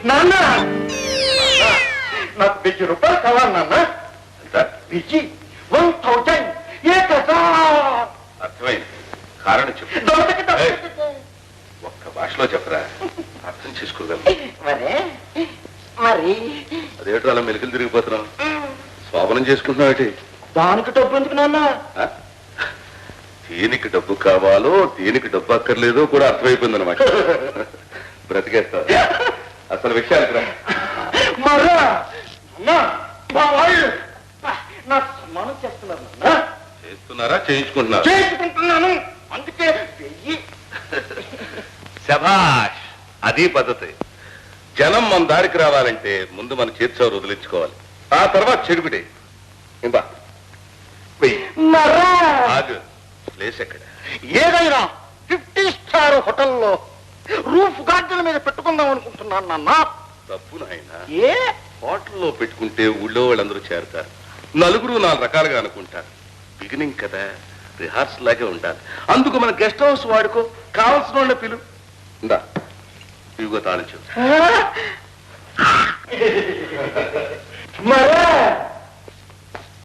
నాన్న నాకు 1000 రూపాయలు కావాలి నాన్న. ఎంత? 1000 అర్థమైంది. కారణం చెప్పు. ఒక్క భాషలో చెప్పరా, అర్థం చేసుకోగలను. మరి అదేటో అలా మెలికలు తిరిగిపోతున్నావు, శోభనం చేసుకుంటున్నావు. దానికి డబ్బు ఎందుకు నాన్న? దేనికి డబ్బు కావాలో దేనికి డబ్బు అక్కర్లేదో కూడా అర్థమైపోయింది అనమాట. బ్రతికేస్తావు. అసలు విషయానికి రా. మరా మా వాళ్ళు నా సన్మానం చేస్తున్నారు నాన్న. చేస్తున్నారా చేయించుకుంటున్నారా? చేసుకుంటున్నాను, అందుకే 1000. శభాష్, అది పద్ధతి. జనం మన దారికి రావాలంటే ముందు మన చేర్చవరు వదిలించుకోవాలి, ఆ తర్వాత చెడుగుడే. ఇందా ఆగు. ప్లేస్ ఎక్కడ? ఏదైనా 50 స్టార్ హోటల్లో రూఫ్ గార్డెన్ మీద పెట్టుకుందాం అనుకుంటున్నాను నాన్న. తప్పు నాయనా. ఏ హోటల్లో పెట్టుకుంటే ఊళ్ళో వాళ్ళందరూ చేరతారు, నలుగురు 4 రకాలుగా అనుకుంటారు. బిగినింగ్ కదా, రిహార్సల్ లాగే ఉండాలి. అందుకు మన గెస్ట్ హౌస్ వాడుకో, కావాల్సిన వాళ్ళ పిలు. ఇందా ఇవిగో తాళించు. మరా